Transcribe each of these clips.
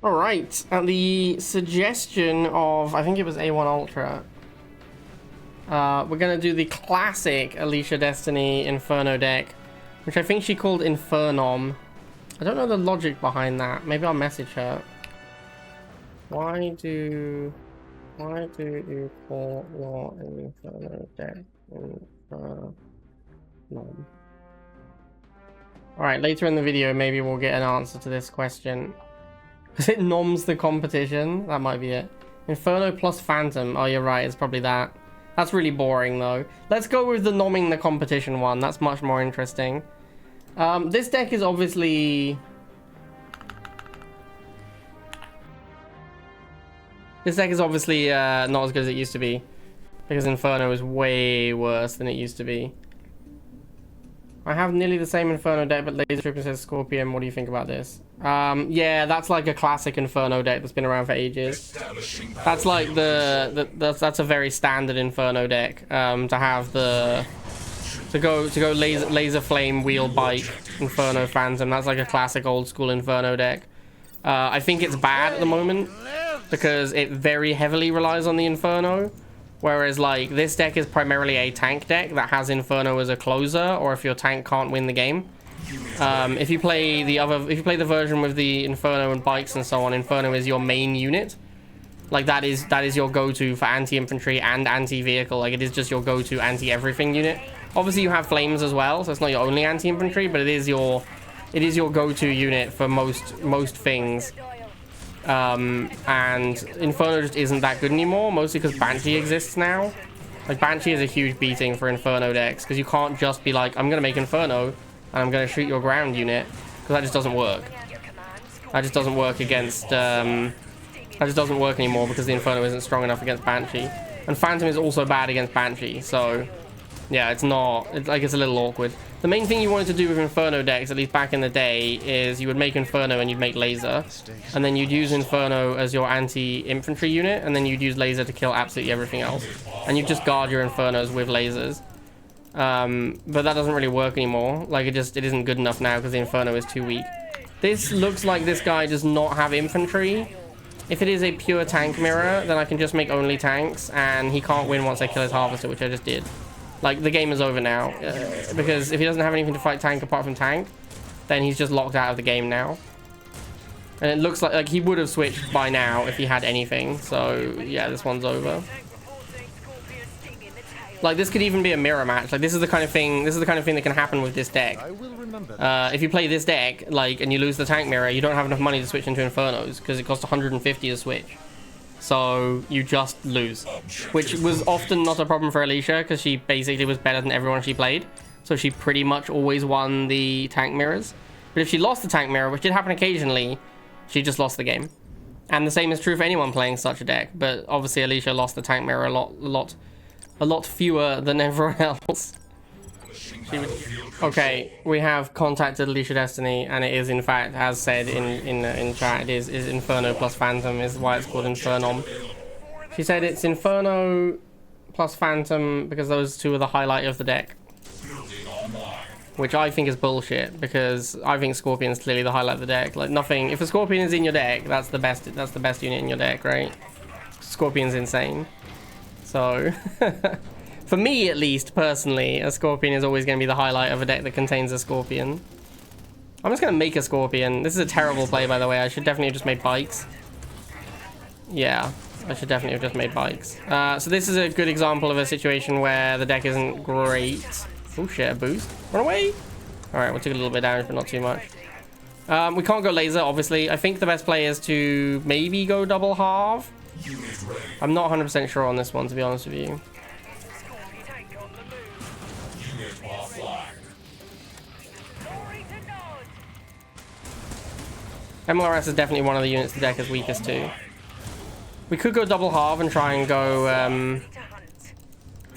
Alright, at the suggestion of, I think it was A1 Ultra, we're going to do the classic Alicia Destiny Inferno deck, which I think she called Infernom. I don't know the logic behind that. Maybe I'll message her. Why do you call your Inferno deck Infernom? Alright, later in the video, maybe we'll get an answer to this question. Because it noms the competition. That might be it. Inferno plus Phantom. Oh, you're right. It's probably that. That's really boring, though. Let's go with the nomming the competition one. That's much more interesting. This deck is obviously... This deck is obviously not as good as it used to be. Because Inferno is way worse than it used to be. I have nearly the same Inferno deck, but Laser Trooper says Scorpion. What do you think about this? Yeah, that's like a classic Inferno deck that's been around for ages. That's like that's a very standard Inferno deck. To have the to go laser flame wheel bike Inferno Phantom. That's like a classic old school Inferno deck. I think it's bad at the moment because it very heavily relies on the Inferno. Whereas, like, this deck is primarily a tank deck that has Inferno as a closer, or if your tank can't win the game. If you play the version with the Inferno and bikes and so on, Inferno is your main unit. Like, that is your go-to for anti-infantry and anti-vehicle. Like, it is just your go-to anti-everything unit. Obviously, you have flames as well, so it's not your only anti-infantry, but it is your go-to unit for most things. And Inferno just isn't that good anymore, mostly because Banshee exists now. Like, Banshee is a huge beating for Inferno decks, because you can't just be like, I'm going to make Inferno, and I'm going to shoot your ground unit, because that just doesn't work. That just doesn't work against, that just doesn't work anymore, because the Inferno isn't strong enough against Banshee. And Phantom is also bad against Banshee, so... yeah, it's a little awkward. The main thing you wanted to do with Inferno decks, at least back in the day, is you would make Inferno and you'd make Laser. And then you'd use Inferno as your anti-infantry unit, and then you'd use Laser to kill absolutely everything else. And you'd just guard your Infernos with lasers. But that doesn't really work anymore. Like, it isn't good enough now because the Inferno is too weak. This looks like this guy does not have infantry. If it is a pure tank mirror, then I can just make only tanks, and he can't win once I kill his Harvester, which I just did. Like, the game is over now, because if he doesn't have anything to fight tank apart from tank, then he's just locked out of the game now. And it looks like he would have switched by now if he had anything, so yeah, this one's over. Like, this could even be a mirror match. Like, this is the kind of thing that can happen with this deck. If you play this deck, like, and you lose the tank mirror, you don't have enough money to switch into Infernos, because it costs 150 to switch. So you just lose, which was often not a problem for Alicia because she basically was better than everyone she played. So she pretty much always won the tank mirrors. But if she lost the tank mirror, which did happen occasionally, she just lost the game. And the same is true for anyone playing such a deck. But obviously Alicia lost the tank mirror a lot fewer than everyone else. Okay, we have contacted Alicia Destiny, and it is in fact, as said in chat, it is Inferno plus Phantom is why it's called Infernom. She said it's Inferno plus Phantom because those two are the highlight of the deck, which I think is bullshit because I think Scorpion is clearly the highlight of the deck. Like, nothing. If a Scorpion is in your deck, that's the best unit in your deck, right? Scorpion's insane. So. For me, at least, personally, a Scorpion is always going to be the highlight of a deck that contains a Scorpion. I'm just going to make a Scorpion. This is a terrible play, by the way. I should definitely have just made bikes. Yeah, I should definitely have just made bikes. So this is a good example of a situation where the deck isn't great. Oh shit, a boost. Run away! Alright, we'll take a little bit of damage, but not too much. We can't go laser, obviously. I think the best play is to maybe go double halve. I'm not 100% sure on this one, to be honest with you. MLRS is definitely one of the units the deck is weakest to. We could go double halve and try and go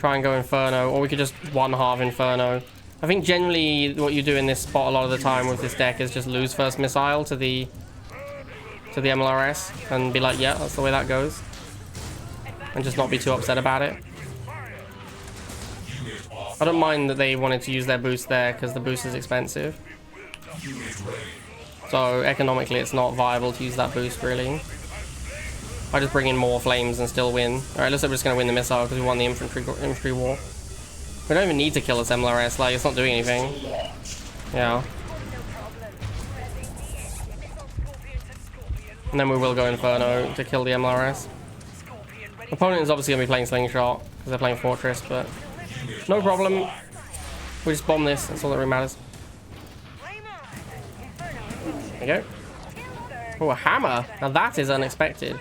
Inferno, or we could just one halve Inferno. I think generally what you do in this spot a lot of the time with this deck is just lose first missile to the MLRS and be like, yeah, that's the way that goes, and just not be too upset about it. I don't mind that they wanted to use their boost there because the boost is expensive. So economically, it's not viable to use that boost, really. I just bring in more flames and still win. Alright, looks like we're just going to win the missile because we won the infantry war. We don't even need to kill this MLRS, like, it's not doing anything. Yeah. And then we will go Inferno to kill the MLRS. Opponent is obviously going to be playing Slingshot because they're playing Fortress, but no problem. We just bomb this, that's all that really matters. There we go. Oh, a hammer. Now that is unexpected.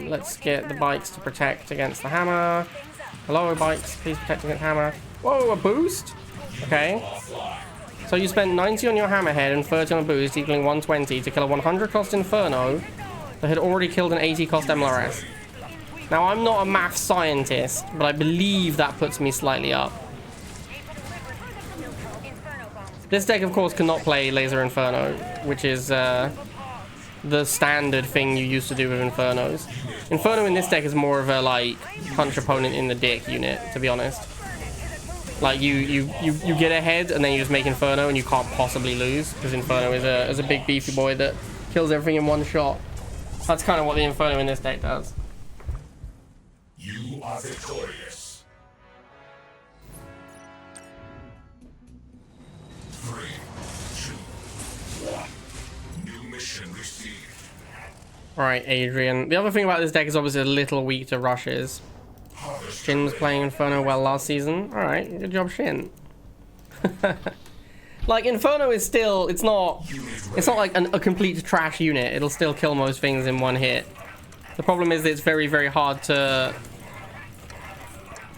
Let's get the bikes to protect against the hammer. Hello, bikes. Please protect against hammer. Whoa, a boost? Okay. So you spent 90 on your hammerhead and 30 on a boost, equaling 120 to kill a 100 cost Inferno that had already killed an 80 cost MLRS. Now, I'm not a math scientist, but I believe that puts me slightly up. This deck, of course, cannot play Laser Inferno, which is the standard thing you used to do with Infernos. Inferno in this deck is more of a, like, punch opponent in the dick unit, to be honest. Like, you get ahead, and then you just make Inferno, and you can't possibly lose, because Inferno is a big beefy boy that kills everything in one shot. That's kind of what the Inferno in this deck does. You are victorious. 3, 2, 1. New mission received. Alright, Adrian. The other thing about this deck is obviously a little weak to rushes. Shin was playing Inferno well last season. Alright, good job, Shin. Like, Inferno is still, it's not like a complete trash unit. It'll still kill most things in one hit. The problem is that it's very, very hard to...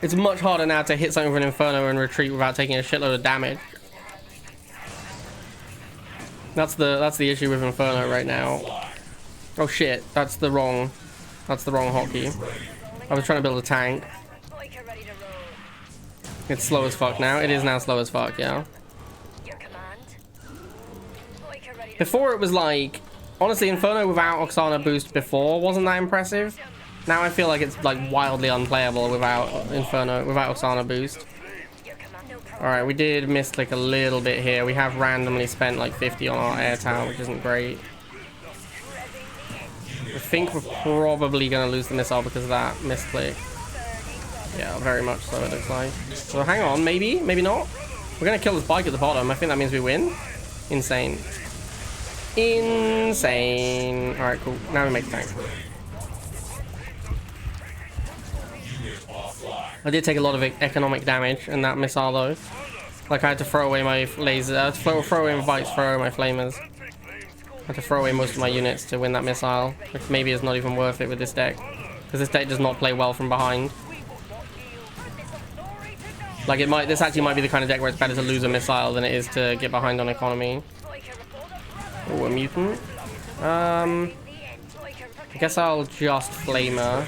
It's much harder now to hit something with an Inferno and retreat without taking a shitload of damage. That's the issue with Inferno right now. Oh shit, that's the wrong hotkey. I was trying to build a tank. It's slow as fuck now. It is now slow as fuck, yeah. Before it was like, honestly, Inferno without Oksana boost before wasn't that impressive. Now I feel like it's like wildly unplayable without Inferno, without Oksana boost. Alright, we did misclick a little bit here. We have randomly spent like 50 on our air tower, which isn't great. I think we're probably going to lose the missile because of that misclick. Yeah, very much so, it looks like. So hang on, maybe not. We're going to kill this bike at the bottom. I think that means we win. Insane. Insane. Alright, cool. Now we make the tank. I did take a lot of economic damage in that missile though. Like I had to throw away my laser, I had to throw away my bikes, throw away my flamers. I had to throw away most of my units to win that missile, which maybe is not even worth it with this deck. Because this deck does not play well from behind. Like this actually might be the kind of deck where it's better to lose a missile than it is to get behind on economy. Oh, a mutant. I guess I'll just flamer.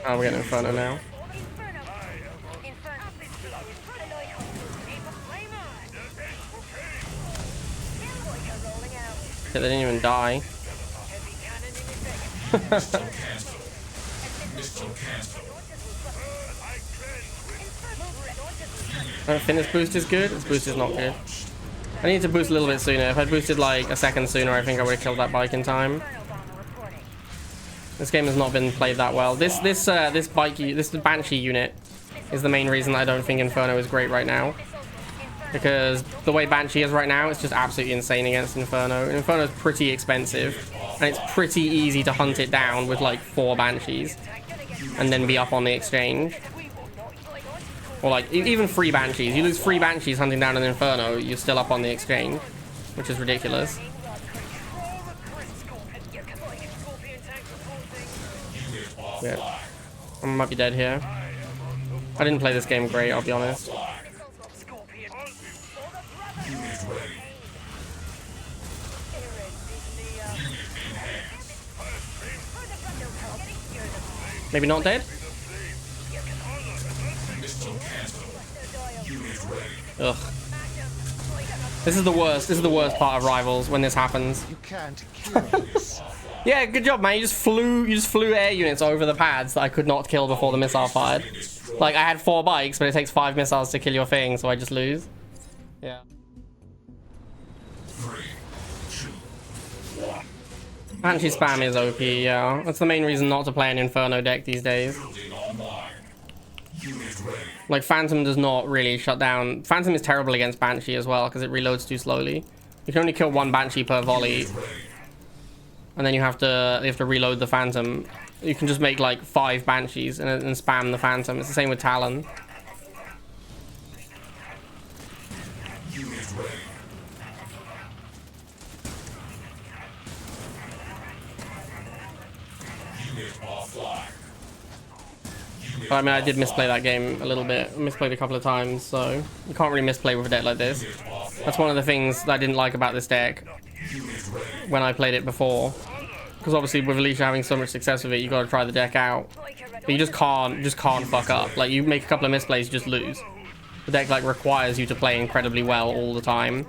Oh, we're getting Inferno now. Yeah, they didn't even die. I think this boost is good. This boost is not good. I need to boost a little bit sooner. If I boosted like a second sooner, I think I would have killed that bike in time. This game has not been played that well. This Banshee unit is the main reason I don't think Inferno is great right now. Because the way Banshee is right now, it's just absolutely insane against Inferno. Inferno is pretty expensive, and it's pretty easy to hunt it down with like 4 Banshees, and then be up on the exchange. Or like even 3 Banshees. You lose 3 Banshees hunting down an Inferno, you're still up on the exchange, which is ridiculous. Yeah. I might be dead here. I didn't play this game great, I'll be honest. Maybe not dead? Ugh. This is the worst. This is the worst part of Rivals when this happens. You can't kill this. Yeah, good job, man. You just flew air units over the pads that I could not kill before the missile fired. Like, I had 4 bikes, but it takes 5 missiles to kill your thing, so I just lose. Yeah. 3, 2, 1. Banshee spam is OP, yeah. That's the main reason not to play an Inferno deck these days. Building online. Unit ready. Like, Phantom does not really shut down. Phantom is terrible against Banshee as well, because it reloads too slowly. You can only kill 1 Banshee per volley. And then you have to reload the Phantom. You can just make like 5 Banshees and spam the Phantom. It's the same with Talon. Unit ready. Unit offline. But I mean, I did misplay that game a little bit. I misplayed a couple of times, so you can't really misplay with a deck like this. That's one of the things that I didn't like about this deck when I played it before. Because obviously with Alicia having so much success with it, you got to try the deck out. But you just can't fuck up. Like, you make a couple of misplays, you just lose. The deck like requires you to play incredibly well all the time.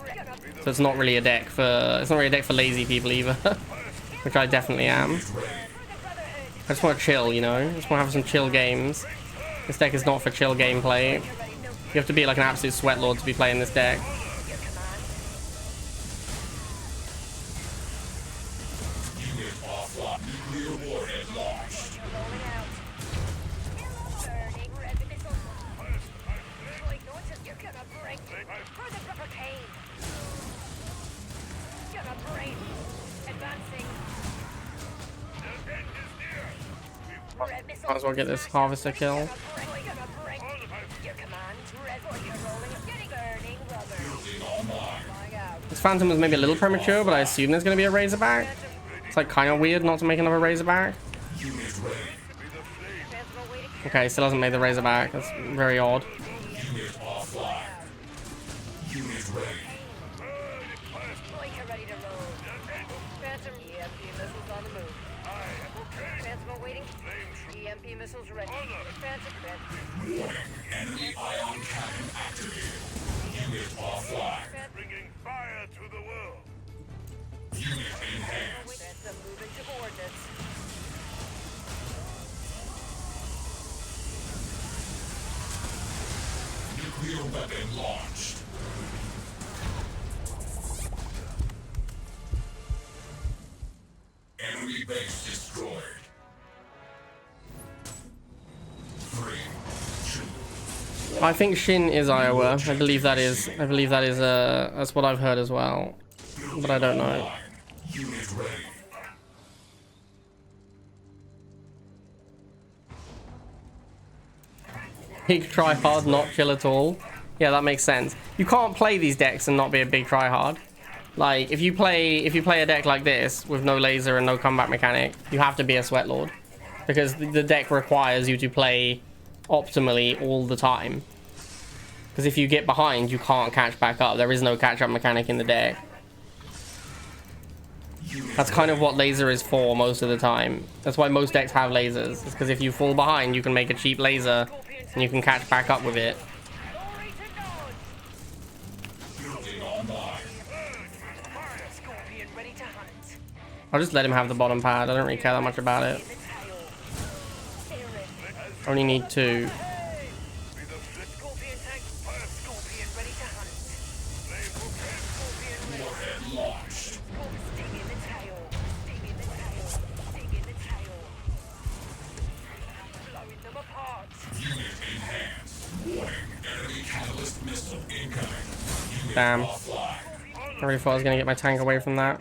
So it's not really a deck for lazy people either. Which I definitely am. I just want to chill, you know? I just want to have some chill games. This deck is not for chill gameplay. You have to be like an absolute sweatlord to be playing this deck. Might as well get this harvester kill. This Phantom was maybe a little premature, but I assume there's going to be a Razorback. It's like kind of weird not to make another Razorback. Okay, still hasn't made the Razorback. That's very odd. Enemy ion cannon activated. Unit offline. Bringing fire to the world. Unit enhanced. Moving to coordinates. Nuclear weapon launched. Enemy base destroyed. 3, 2. I think Shin is Iowa. I believe that is that's what I've heard as well. But I don't know. Unit ready. Big try hard, not chill at all. Yeah, that makes sense. You can't play these decks and not be a big try hard. Like, if you play a deck like this with no laser and no combat mechanic, you have to be a sweat lord. Because the deck requires you to play optimally all the time. Because if you get behind, you can't catch back up. There is no catch-up mechanic in the deck. That's kind of what laser is for most of the time. That's why most decks have lasers. It's because if you fall behind, you can make a cheap laser and you can catch back up with it. I'll just let him have the bottom pad. I don't really care that much about it. Only need 2. Damn. I really thought I was going to get my tank away from that.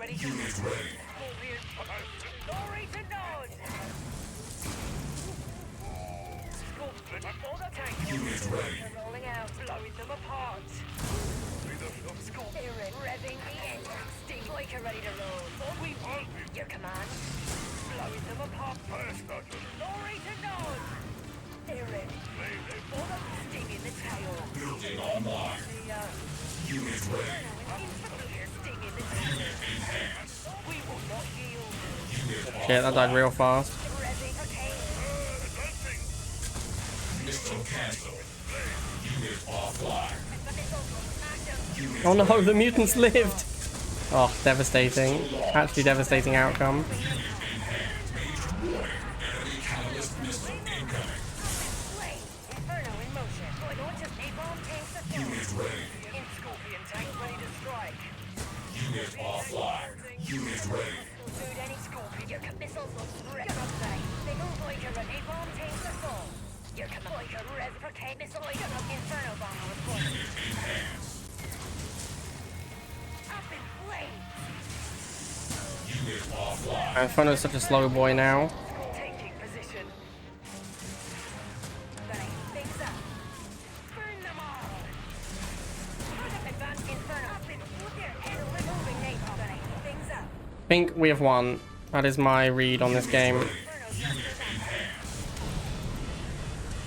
Shit, that died real fast. Oh no, the mutants lived! Oh, devastating. Actually devastating outcome. Enemy catalyst missile incoming. Flame. Inferno in motion. Launches napalm tanks at Unit ready. in Scorpion tank ready to strike. Unit offline. Unit ready. Dude, any Scorpion. Your missiles will strike. They move like a napalm tanks assault. Your like a reciprocate missile. Inferno bomber reporting. Unit enhanced. Up in flames. Unit offline. Inferno's such a slow boy now. Taking position. Bang. Things up. Burn them all. Advance Inferno. Up in and removing napalm. Bang. Things up. I think we have won. That is my read on this game. Inferno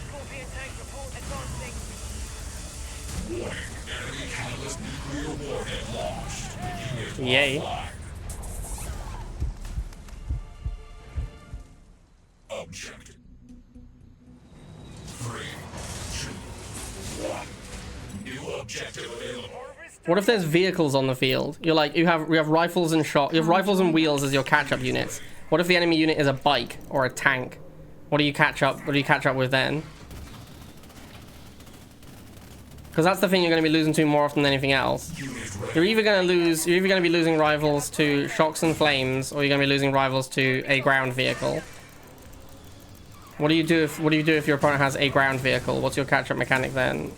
Scorpion tank report advancing. Warning. Enemy catalyst nuclear warhead launched. Unit Yay. offline. Objective. 3, 2, 1. New objective available. What if there's vehicles on the field? You're like, we have rifles and you have rifles and wheels as your catch-up units. What if the enemy unit is a bike or a tank? What do you catch up with then? Because that's the thing you're going to be losing to more often than anything else. You're either going to be losing rivals to shocks and flames, or you're going to be losing rivals to a ground vehicle. What do you do if your opponent has a ground vehicle? What's your catch-up mechanic then?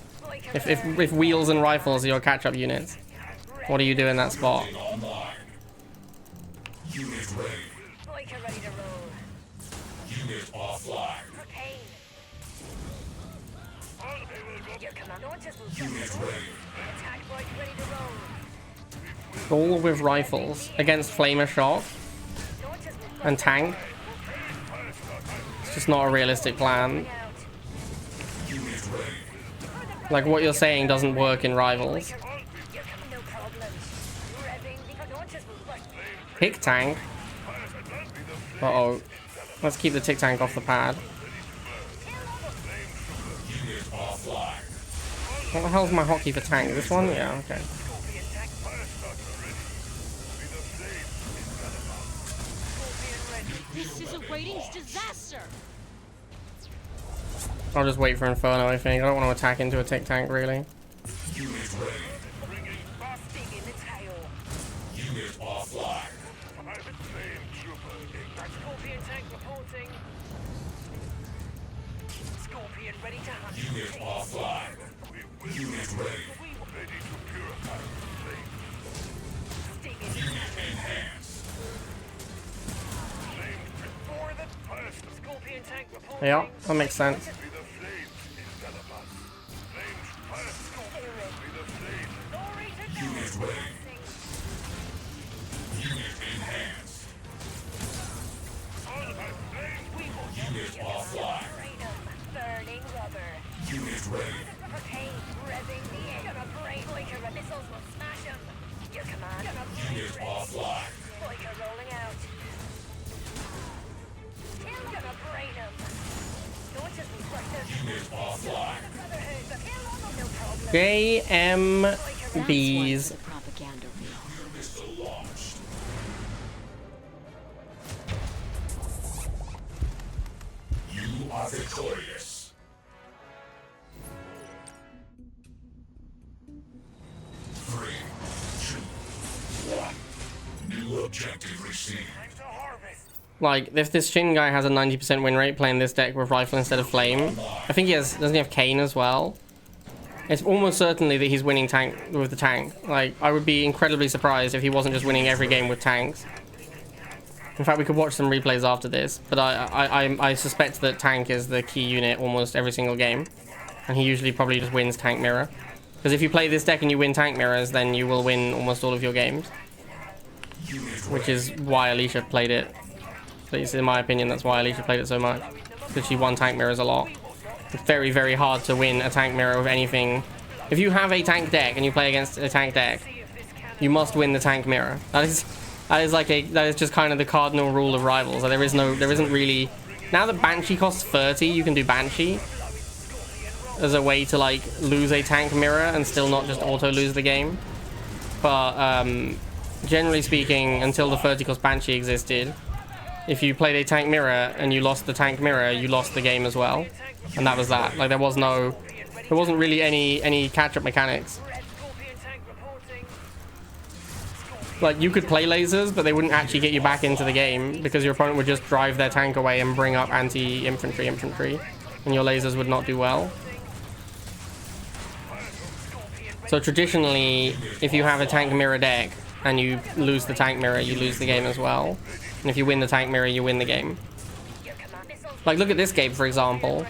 If wheels and rifles are your catch-up units, what do you do in that spot? Online. Unit ready. Boyka ready to roll. Unit offline. Propane. Your command launches will Unit ready. attack boy ready to roll. All with rifles against flamer shock Launches will and tank. It's just not a realistic plan. out. Unit ready. Like, what you're saying doesn't work in rivals. Your command no problems. Revving the launches will work. Tick tank. Uh-oh. Let's keep the tick tank off the pad. Unit offline. What the hell's my hotkey for tank? This one? Yeah, okay. Scorpion tank fire starter ready. Scorpion ready. This is a ratings disaster. I'll just wait for Inferno, I think. I don't want to attack into a tick tank, really. Unit ready. Busting in the tail. Unit offline. Scorpion tank reporting. Scorpion ready to hunt. Unit offline. Unit ready. Stinging. Enhanced. For the first. Scorpion tank reporting. Yeah, that makes sense. Unit ready. Unit enhanced. Unit offline. Burning rubber. Unit ready. Propane. Revving the air. Gonna break. Boyka missiles will smash them. Your command. Unit offline. Boyka rolling out. Kill. Gonna brain them. Launches will crush them. Unit offline. Brotherhood. But kill them. No problem. JMBs. The propaganda reel. Missile launched. You are victorious. 3, 2, 1. New objective received. Time to harvest. Like, if this Shin guy has a 90% win rate playing this deck with rifle instead of flame, I think doesn't he have Kane as well? It's almost certainly that he's winning tank with the tank. Like, I would be incredibly surprised if he wasn't just winning every game with tanks. In fact, we could watch some replays after this, but I suspect that tank is the key unit almost every single game, and he usually probably just wins tank mirror. Because if you play this deck and you win tank mirrors, then you will win almost all of your games, which is why Alicia played it. At least in my opinion, that's why Alicia played it so much, because she won tank mirrors a lot. It's very, very hard to win a tank mirror with anything. If you have a tank deck and you play against a tank deck, you must win the tank mirror. That is just kind of the cardinal rule of rivals. There isn't really. Now that Banshee costs 30, you can do Banshee as a way to like lose a tank mirror and still not just auto lose the game. But generally speaking, until the 30 cost Banshee existed, if you played a tank mirror and you lost the tank mirror, you lost the game as well. And that was that. Like, there wasn't really any catch-up mechanics. Like, you could play lasers, but they wouldn't actually get you back into the game because your opponent would just drive their tank away and bring up anti-infantry, and your lasers would not do well. So traditionally, if you have a tank mirror deck and you lose the tank mirror, you lose the game as well. And if you win the tank mirror, you win the game. Like, look at this game, for example.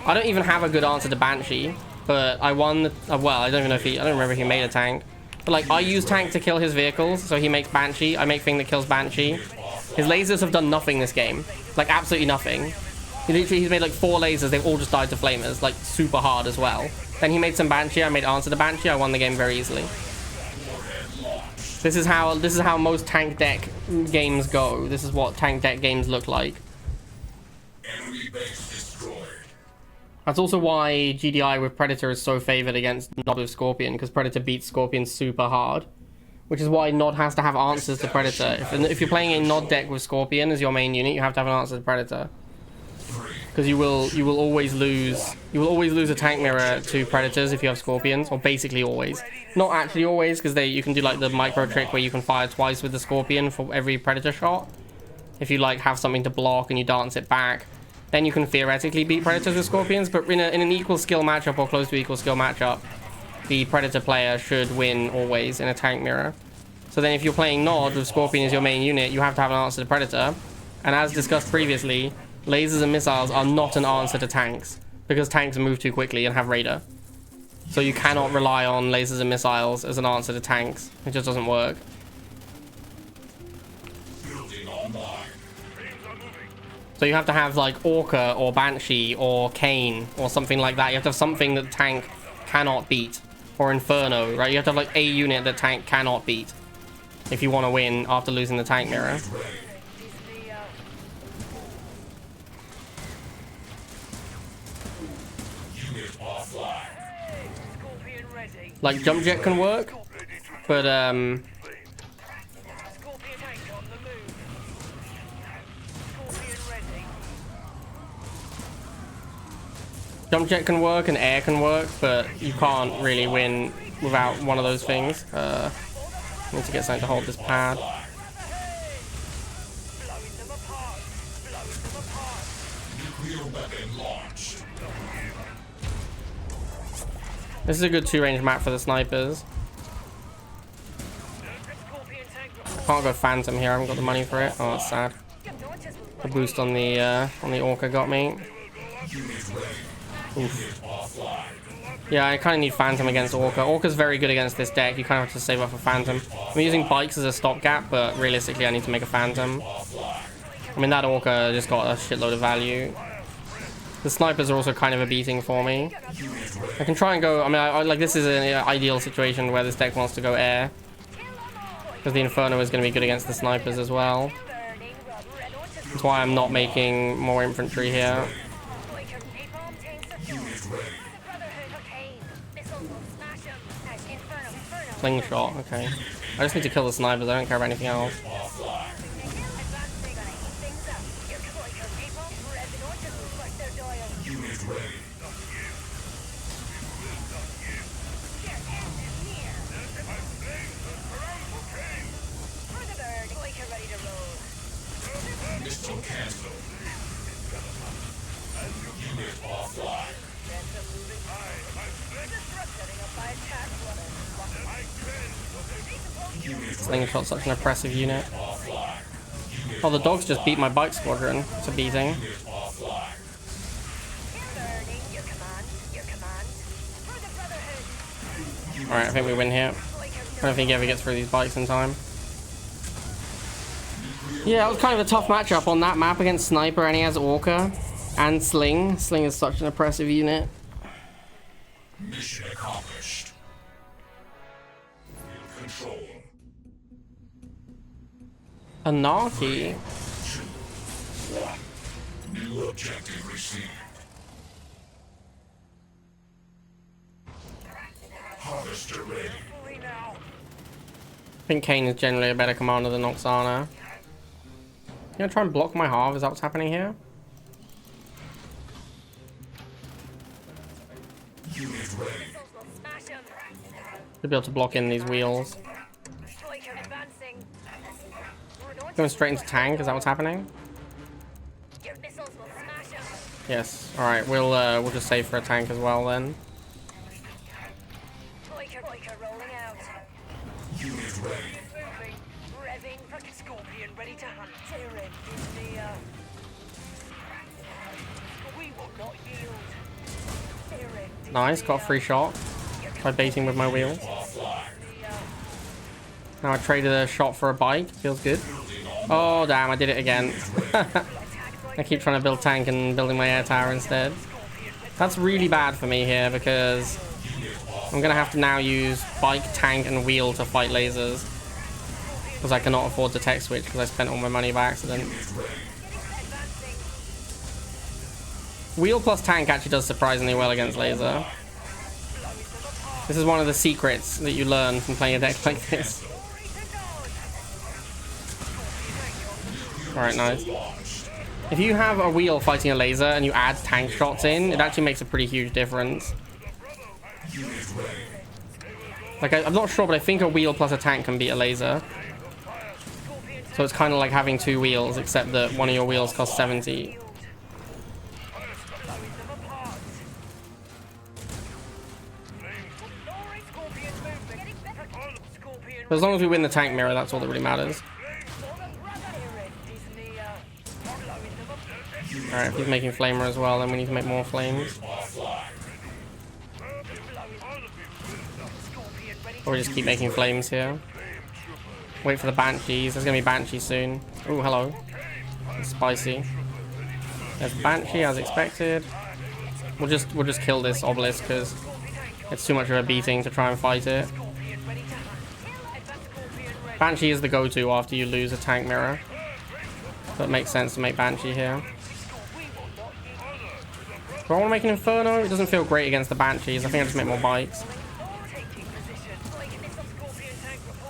I don't even have a good answer to Banshee, but I won. Well, I don't even know if I don't remember if he made a tank. But like, I use tank to kill his vehicles, so he makes Banshee. I make thing that kills Banshee. His lasers have done nothing this game. Like, absolutely nothing. He's made like 4 lasers. They've all just died to flamers, like super hard as well. Then he made some Banshee. I made answer to Banshee. I won the game very easily. This is how most tank deck games go. This is what tank deck games look like. Enemy base destroyed. That's also why GDI with Predator is so favored against Nod with Scorpion, because Predator beats Scorpion super hard. Which is why Nod has to have answers to Predator. If you're playing a Nod deck with Scorpion as your main unit, you have to have an answer to Predator. Because you will always lose a tank mirror to Predators if you have Scorpions, or basically always. Not actually always, because you can do like the micro trick where you can fire twice with the Scorpion for every Predator shot. If you like have something to block and you dance it back, then you can theoretically beat Predators with Scorpions. But in an equal skill matchup or close to equal skill matchup, the Predator player should win always in a tank mirror. So then if you're playing Nod with Scorpion as your main unit, you have to have an answer to Predator. And as discussed previously, lasers and missiles are not an answer to tanks, because tanks move too quickly and have radar. So you cannot rely on lasers and missiles as an answer to tanks. It just doesn't work. Building online. So you have to have like Orca or Banshee or Kane or something like that. You have to have something that the tank cannot beat. Or Inferno, right? You have to have like a unit that tank cannot beat if you want to win after losing the tank mirror. Unit offline. Like jump jet can work, but jump jet can work and air can work, but you can't really win without one of those things. I need to get something to hold this pad. Nuclear weapon launched. This is a good 2-range map for the snipers. Can't go Phantom here. I haven't got the money for it. Oh, that's sad. The boost on the Orca got me. Oof. Yeah, I kind of need Phantom against Orca. Orca's very good against this deck. You kind of have to save up for Phantom. I'm using bikes as a stopgap, but realistically I need to make a Phantom. I mean, that Orca just got a shitload of value. The snipers are also kind of a beating for me. I can try and go... I mean, like, this is an ideal situation where this deck wants to go air. Because the Inferno is going to be good against the snipers as well. That's why I'm not making more infantry here. Slingshot, okay. I just need to kill the snipers, I don't care about anything else. Missile cancelled. Unit offline. Slingshot's such an oppressive unit. Oh, the dogs just beat my bike squadron. It's a beating. Alright, I think we win here. I don't think he ever gets through these bikes in time. Yeah, it was kind of a tough matchup on that map against Sniper, and he has Orca and Sling. Sling is such an oppressive unit. Mission accomplished. Control. Anarchy? New objective received. Harvester ready. I think Kane is generally a better commander than Oksana. You gonna try and block my halve? Is that what's happening here? Unit ready. Missiles will smash 'em. Should be able to block in these wheels. Striker advancing. Going straight into tank. Is that what's happening? Your missiles will smash 'em. Yes. All right. We'll just save for a tank as well then. Striker rolling out. Unit ready. Moving. Revving for Scorpion ready to hunt. Tyrant is near. We will not yield. Tyrant is Nice. Got a free shot by baiting with my wheels. Now I traded a shot for a bike. Feels good. Oh damn! I did it again. I keep trying to build tank and building my air tower instead. That's really bad for me here because I'm gonna have to now use bike, tank, and wheel to fight lasers because I cannot afford to tech switch because I spent all my money by accident. Wheel plus tank actually does surprisingly well against laser. This is one of the secrets that you learn from playing a deck like this. Alright, nice. If you have a wheel fighting a laser and you add tank shots in, it actually makes a pretty huge difference. Like, I'm not sure, but I think a wheel plus a tank can beat a laser. So it's kind of like having two wheels, except that one of your wheels costs 70. But as long as we win the tank mirror, that's all that really matters. Alright, if he's making flamer as well, then we need to make more flames. Or we just keep making flames here. Wait for the banshees. There's gonna be banshees soon. Oh, hello. It's spicy. There's banshee as expected. We'll just kill this obelisk because it's too much of a beating to try and fight it. Banshee is the go-to after you lose a tank mirror. So it makes sense to make Banshee here. Do I want to make an Inferno? It doesn't feel great against the Banshees. I think I just make more bites.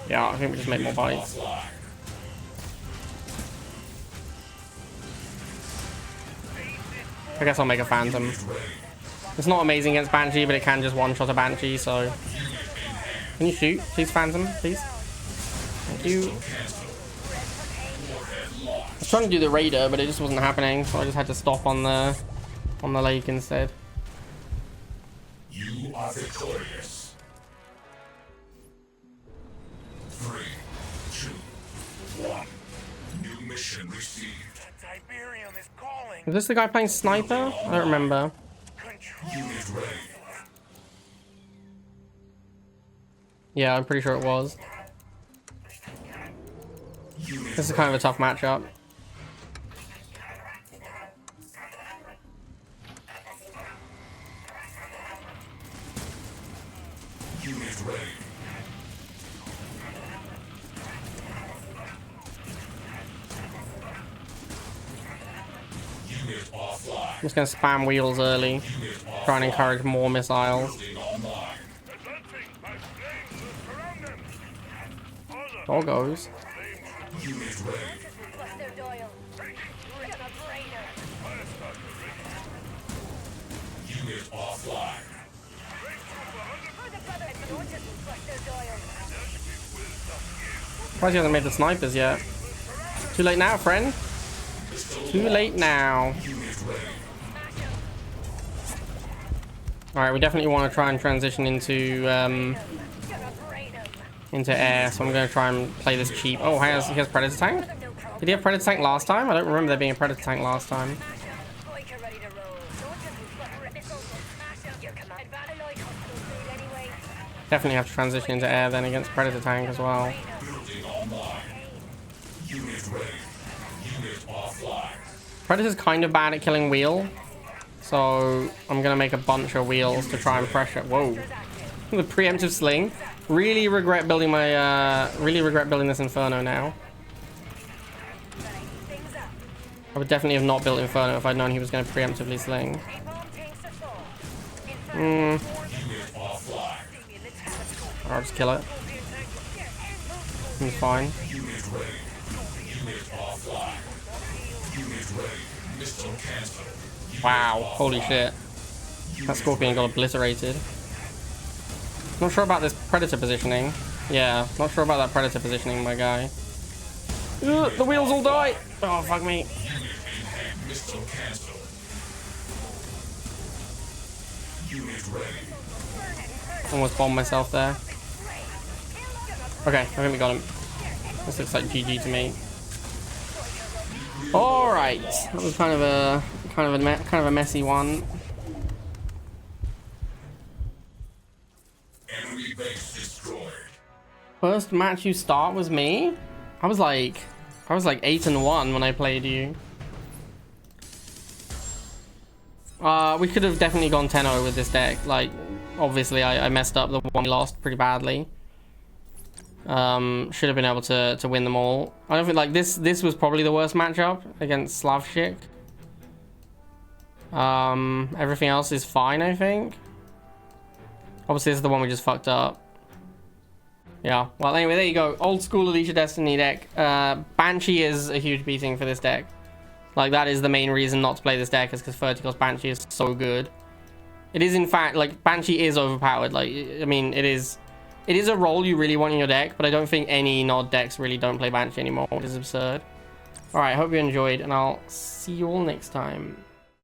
Yeah, I think we just make more bites. I guess I'll make a Phantom. It's not amazing against Banshee, but it can just one-shot a Banshee, so... Can you shoot? Please, Phantom, please. Thank you. I was trying to do the Raider, but it just wasn't happening, so I just had to stop on the lake instead. You are victorious. 3, 2, 1. New mission received. Tiberium is calling. Is this the guy playing Sniper? I don't remember. Unit ready. Yeah, I'm pretty sure it was. This is kind of a tough matchup. Unit ready. Unit offline. I'm just gonna spam wheels early. Try and encourage more missiles. Online. Doggos. Unit ready. Buster Doyle. Rhythm Raider. Unit offline. For the brother and Norton, Buster Doyle. Surprised he hasn't made the snipers yet. Too late now, friend. Too late now. Alright, we definitely want to try and transition into air, so I'm going to try and play this cheap. Oh, he has Predator Tank? Did he have Predator Tank last time? I don't remember there being a Predator Tank last time. Definitely have to transition into air then against Predator Tank as well. Predator's kind of bad at killing wheel, so I'm gonna make a bunch of wheels to try and pressure. Whoa, the preemptive sling. Really regret building this Inferno now. I would definitely have not built Inferno if I'd known he was going to preemptively sling. I'll just kill it. It's fine. ready. Missile canceled. Wow, holy shit. That Scorpion got obliterated. Not sure about this Predator positioning. Yeah, not sure about that Predator positioning, my guy. Ugh, the wheels all die! Oh, fuck me. Missile canceled. Unit ready. Almost bombed myself there. Okay, I think we got him. This looks like GG to me. All right, that was kind of a messy one. Enemy base destroyed. First match you start was me. I was like 8-1 when I played you. We could have definitely gone 10-0 with this deck. Like, obviously I messed up the one we lost pretty badly. Should have been able to win them all. I don't think like this was probably the worst matchup against Slavchik. Everything else is fine, I think. Obviously this is the one we just fucked up. Yeah, well anyway, there you go. Old school Alicia Destiny deck. Banshee is a huge beating for this deck. Like, that is the main reason not to play this deck, is because Vertical's Banshee is so good. It is, in fact, like, Banshee is overpowered. Like, I mean, it is a role you really want in your deck, but I don't think any Nod decks really don't play Banshee anymore, which is absurd. Alright, hope you enjoyed, and I'll see you all next time.